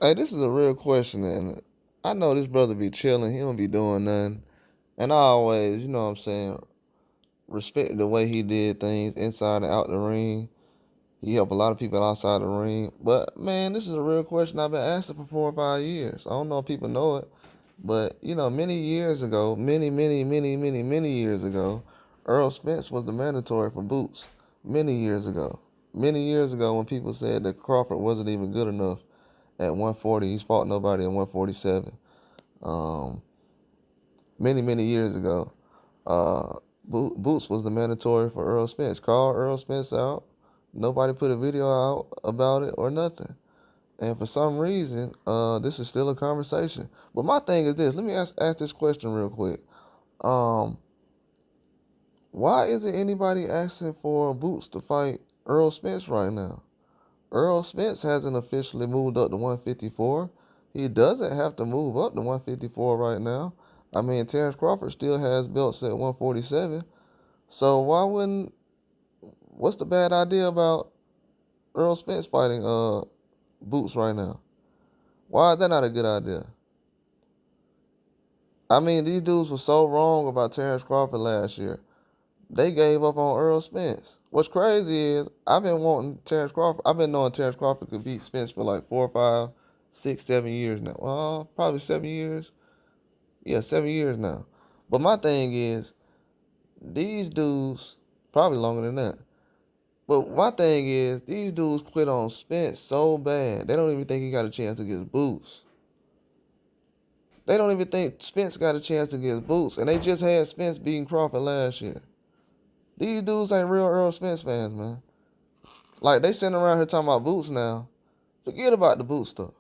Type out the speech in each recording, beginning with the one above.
Hey, this is a real question, and I know this brother be chilling. He don't be doing nothing. And I always, you know what I'm saying, respect the way he did things inside and out the ring. He helped a lot of people outside the ring. But, man, this is a real question I've been asking for 4 or 5 years. I don't know if people know it. But, many years ago, many years ago, Errol Spence was the mandatory for Boots. Many years ago. Many years ago when people said that Crawford wasn't even good enough at 140. He's fought nobody at 147. Um, many years ago, Boots was the mandatory for Errol Spence. Called Errol Spence out. Nobody put a video out about it or nothing. And for some reason, this is still a conversation. But my thing is this. Let me ask this question real quick. Um, why isn't anybody asking for Boots to fight Errol Spence right now? Errol Spence hasn't officially moved up to 154. He doesn't have to move up to 154 right now. I mean, Terrence Crawford still has belts at 147. So what's the bad idea about Errol Spence fighting Boots right now? Why is that not a good idea? I mean, these dudes were so wrong about Terrence Crawford last year. They gave up on Errol Spence. What's crazy is I've been wanting Terrence Crawford. I've been knowing Terrence Crawford could beat Spence for like 4, 5, 6, 7 years now. Well, probably 7 years. Yeah, 7 years now. But my thing is, these dudes, probably longer than that. But my thing is, these dudes quit on Spence so bad, they don't even think he got a chance against Boots. They don't even think Spence got a chance against Boots. And they just had Spence beating Crawford last year. These dudes ain't real Errol Spence fans, man. Like, they sitting around here talking about Boots now. Forget about the Boots stuff.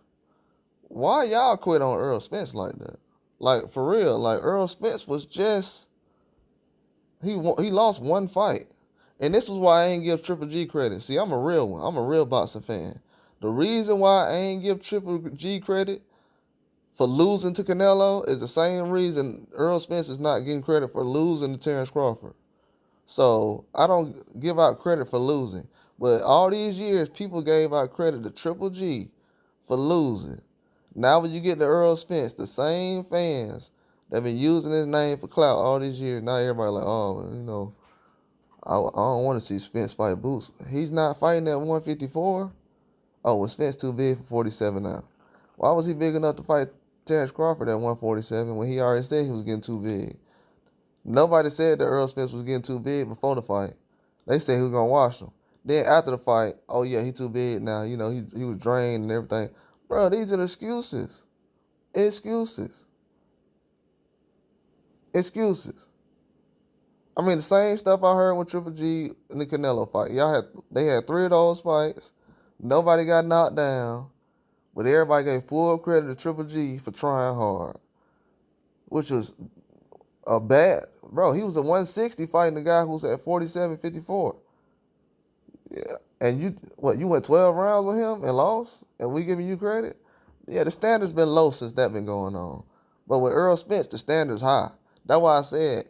Why y'all quit on Errol Spence like that? Like, for real, like, Errol Spence was just... He lost one fight. And this is why I ain't give Triple G credit. See, I'm a real one. I'm a real boxing fan. The reason why I ain't give Triple G credit for losing to Canelo is the same reason Errol Spence is not getting credit for losing to Terrence Crawford. So I don't give out credit for losing. But all these years, people gave out credit to Triple G for losing. Now when you get to Errol Spence, the same fans that been using his name for clout all these years, now everybody like, oh, I don't want to see Spence fight Boots. He's not fighting at 154. Oh, was Spence too big for 47 now? Why was he big enough to fight Terrence Crawford at 147 when he already said he was getting too big? Nobody said that Errol Spence was getting too big before the fight. They said he was going to wash him. Then after the fight, oh yeah, he too big now. He was drained and everything. Bro, these are the excuses. Excuses. I mean, the same stuff I heard with Triple G in the Canelo fight. They had 3 of those fights. Nobody got knocked down. But everybody gave full credit to Triple G for trying hard. Which was a bad... Bro, he was at 160 fighting the guy who's at 47, 54. Yeah. And you went 12 rounds with him and lost? And we giving you credit? Yeah, the standard's been low since that been going on. But with Errol Spence, the standard's high. That's why I said,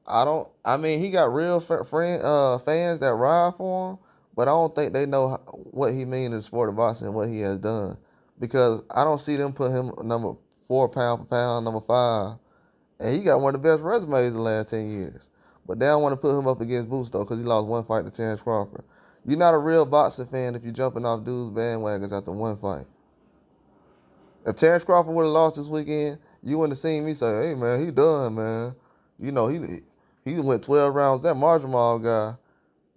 he got real fans that ride for him, but I don't think they know what he means in the sport of boxing and what he has done. Because I don't see them put him number 4 pound for pound, number 5. And he got one of the best resumes in the last 10 years. But they don't want to put him up against Boots, though, because he lost one fight to Terrence Crawford. You're not a real boxing fan if you're jumping off dudes' bandwagons after one fight. If Terrence Crawford would have lost this weekend, you wouldn't have seen me say, hey, man, he done, man. He went 12 rounds. That Marjamal guy.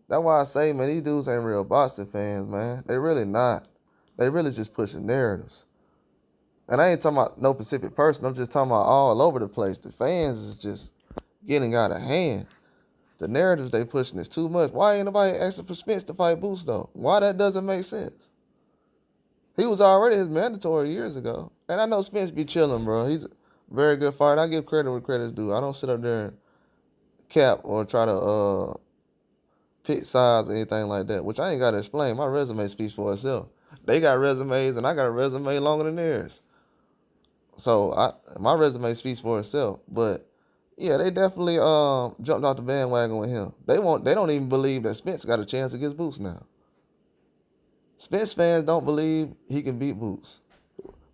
That's why I say, man, these dudes ain't real boxing fans, man. They really not. They really just pushing narratives. And I ain't talking about no specific person. I'm just talking about all over the place. The fans is just getting out of hand. The narratives they pushing is too much. Why ain't nobody asking for Spence to fight Boots, though? Why that doesn't make sense? He was already his mandatory years ago. And I know Spence be chilling, bro. He's a very good fighter. I give credit where credit's due. I don't sit up there and cap or try to pick sides or anything like that, which I ain't got to explain. My resume speaks for itself. They got resumes, and I got a resume longer than theirs. So my resume speaks for itself. But yeah, they definitely jumped off the bandwagon with him. They don't even believe that Spence got a chance against Boots now. Spence fans don't believe he can beat Boots.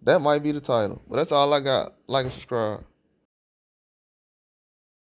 That might be the title. But that's all I got. Like and subscribe.